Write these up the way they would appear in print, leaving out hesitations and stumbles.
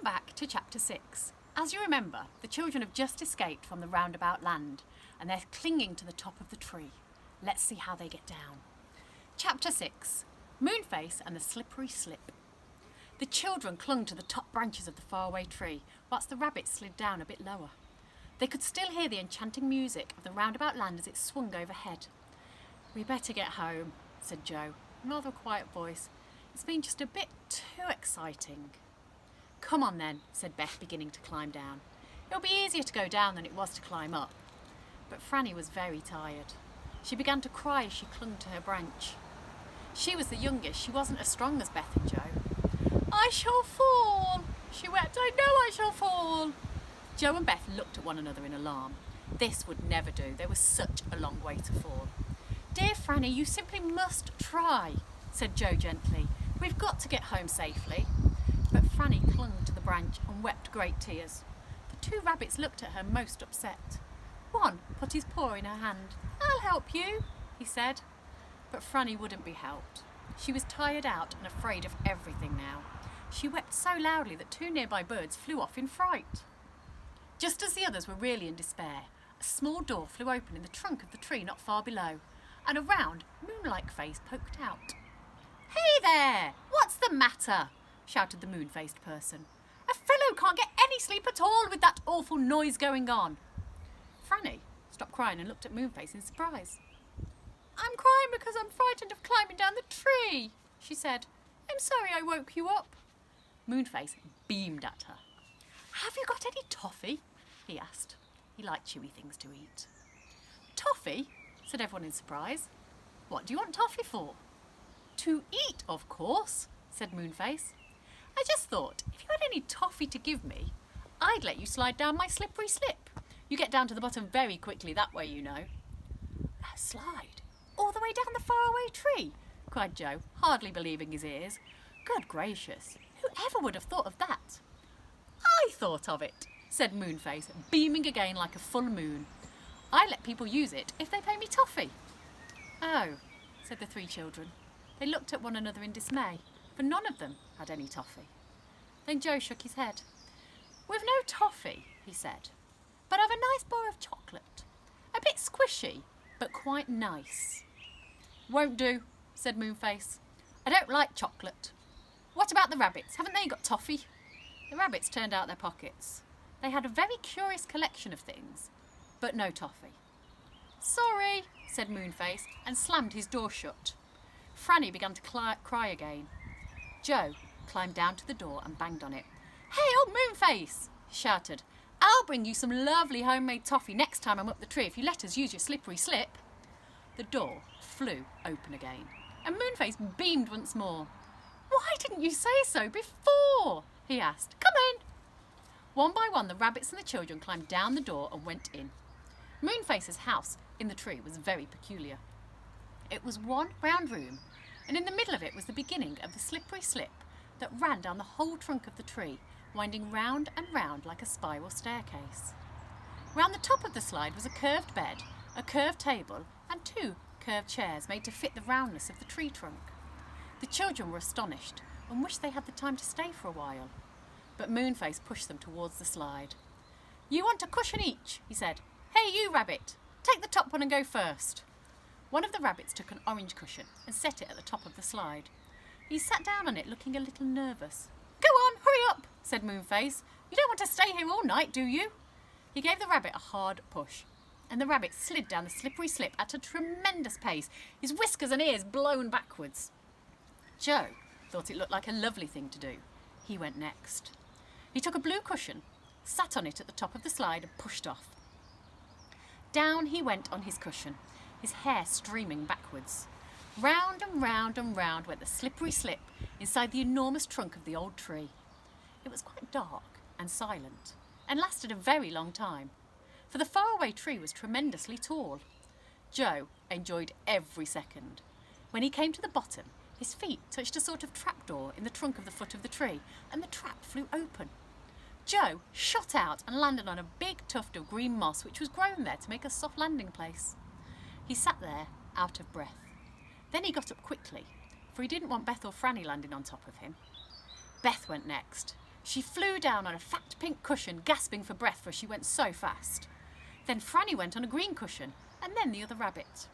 back to chapter 6. As you remember, the children have just escaped from the roundabout land and they're clinging to the top of the tree. Let's see how they get down. Chapter 6. Moonface and the Slippery Slip. The children clung to the top branches of the faraway tree whilst the rabbit slid down a bit lower. They could still hear the enchanting music of the roundabout land as it swung overhead. "We better get home," said Joe, in a rather quiet voice. "It's been just a bit too exciting." "Come on then," said Beth, beginning to climb down. "It'll be easier to go down than it was to climb up." But Franny was very tired. She began to cry as she clung to her branch. She was the youngest. She wasn't as strong as Beth and Joe. "I shall fall," she wept. "I know I shall fall." Joe and Beth looked at one another in alarm. This would never do. There was such a long way to fall. "Dear Franny, you simply must try," said Joe gently. "We've got to get home safely." But Franny clung to the branch and wept great tears. The two rabbits looked at her most upset. One put his paw in her hand. "I'll help you," he said. But Franny wouldn't be helped. She was tired out and afraid of everything now. She wept so loudly that two nearby birds flew off in fright. Just as the others were really in despair, a small door flew open in the trunk of the tree not far below, and a round, moon-like face poked out. "Hey there! What's the matter?" shouted the moon-faced person. "A fellow can't get any sleep at all with that awful noise going on." Franny stopped crying and looked at Moonface in surprise. "I'm crying because I'm frightened of climbing down the tree," she said. "I'm sorry I woke you up." Moonface beamed at her. "Have you got any toffee?" he asked. He liked chewy things to eat. "Toffee?" said everyone in surprise. "What do you want toffee for?" "To eat, of course," said Moonface. "I just thought, if you had any toffee to give me, I'd let you slide down my slippery slip. You get down to the bottom very quickly that way, you know." "A slide? All the way down the faraway tree?" cried Joe, hardly believing his ears. "Good gracious, whoever would have thought of that?" "I thought of it," said Moonface, beaming again like a full moon. "I let people use it if they pay me toffee." "Oh," said the three children. They looked at one another in dismay, for none of them had any toffee. Then Joe shook his head. "We've no toffee," he said, "but I've a nice bar of chocolate. A bit squishy, but quite nice." "Won't do," said Moonface. "I don't like chocolate. What about the rabbits? Haven't they got toffee?" The rabbits turned out their pockets. They had a very curious collection of things, but no toffee. "Sorry," said Moonface, and slammed his door shut. Franny began to cry again. Joe climbed down to the door and banged on it. "Hey, old Moonface!" he shouted. "I'll bring you some lovely homemade toffee next time I'm up the tree if you let us use your slippery slip." The door flew open again, and Moonface beamed once more. "Why didn't you say so before?" he asked. "Come in." One by one, the rabbits and the children climbed down the door and went in. Moonface's house in the tree was very peculiar. It was one round room, and in the middle of it was the beginning of the slippery slip that ran down the whole trunk of the tree, winding round and round like a spiral staircase. Round the top of the slide was a curved bed, a curved table, and two curved chairs made to fit the roundness of the tree trunk. The children were astonished and wished they had the time to stay for a while. But Moonface pushed them towards the slide. "You want a cushion each," he said. "Hey, you rabbit, take the top one and go first." One of the rabbits took an orange cushion and set it at the top of the slide. He sat down on it looking a little nervous. "Go on, hurry up," said Moonface. "You don't want to stay here all night, do you?" He gave the rabbit a hard push, and the rabbit slid down the slippery slip at a tremendous pace, his whiskers and ears blown backwards. Joe thought it looked like a lovely thing to do. He went next. He took a blue cushion, sat on it at the top of the slide and pushed off. Down he went on his cushion, his hair streaming backwards. Round and round and round went the slippery slip inside the enormous trunk of the old tree. It was quite dark and silent and lasted a very long time, for the faraway tree was tremendously tall. Joe enjoyed every second. When he came to the bottom, his feet touched a sort of trapdoor in the trunk of the foot of the tree, and the trap flew open. Joe shot out and landed on a big tuft of green moss which was grown there to make a soft landing place. He sat there, out of breath. Then he got up quickly, for he didn't want Beth or Franny landing on top of him. Beth went next. She flew down on a fat pink cushion, gasping for breath for she went so fast. Then Franny went on a green cushion, and then the other rabbit.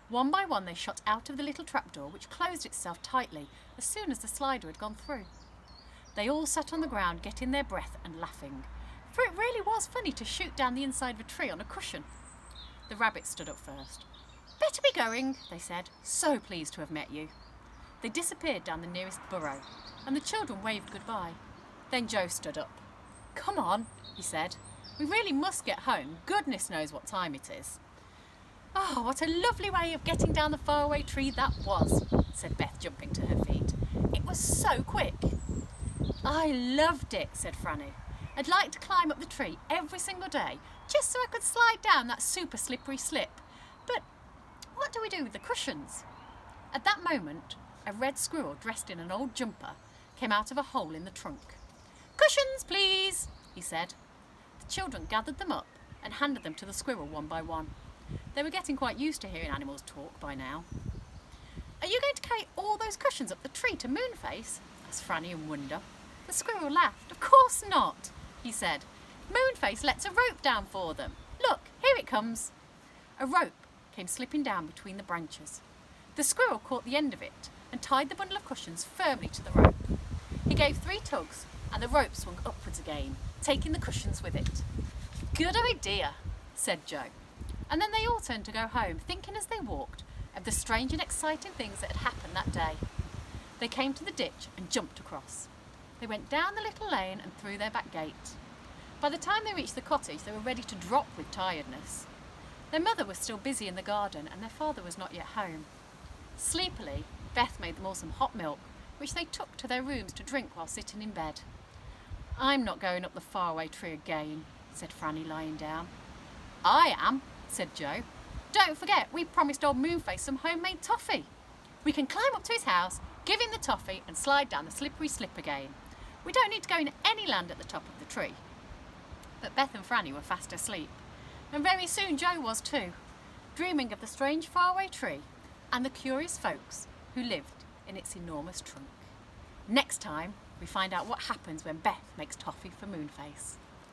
One by one they shot out of the little trapdoor, which closed itself tightly as soon as the slider had gone through. They all sat on the ground, getting their breath and laughing, for it really was funny to shoot down the inside of a tree on a cushion. The rabbit stood up first. "Better be going," they said, "so pleased to have met you." They disappeared down the nearest burrow, and the children waved goodbye. Then Joe stood up. "Come on," he said. "We really must get home. Goodness knows what time it is." "Oh, what a lovely way of getting down the faraway tree that was," said Beth, jumping to her feet. "It was so quick." "I loved it," said Franny. "I'd like to climb up the tree every single day, just so I could slide down that super slippery slip. But what do we do with the cushions?" At that moment, a red squirrel dressed in an old jumper came out of a hole in the trunk. "Cushions, please," he said. The children gathered them up and handed them to the squirrel one by one. They were getting quite used to hearing animals talk by now. "Are you going to carry all those cushions up the tree to Moonface?" asked Franny in wonder. The squirrel laughed. "Of course not," he said. "Moonface lets a rope down for them. Look, here it comes." A rope came slipping down between the branches. The squirrel caught the end of it and tied the bundle of cushions firmly to the rope. He gave 3 tugs and the rope swung upwards again, taking the cushions with it. "Good idea," said Joe. And then they all turned to go home, thinking as they walked of the strange and exciting things that had happened that day. They came to the ditch and jumped across. They went down the little lane and through their back gate. By the time they reached the cottage, they were ready to drop with tiredness. Their mother was still busy in the garden and their father was not yet home. Sleepily, Beth made them all some hot milk, which they took to their rooms to drink while sitting in bed. "I'm not going up the faraway tree again," said Franny, lying down. "I am," said Joe. "Don't forget, we promised old Moonface some homemade toffee. We can climb up to his house, give him the toffee and slide down the slippery slip again. We don't need to go in any land at the top of the tree." But Beth and Franny were fast asleep, and very soon Joe was too, dreaming of the strange faraway tree and the curious folks who lived in its enormous trunk. Next time, we find out what happens when Beth makes toffee for Moonface.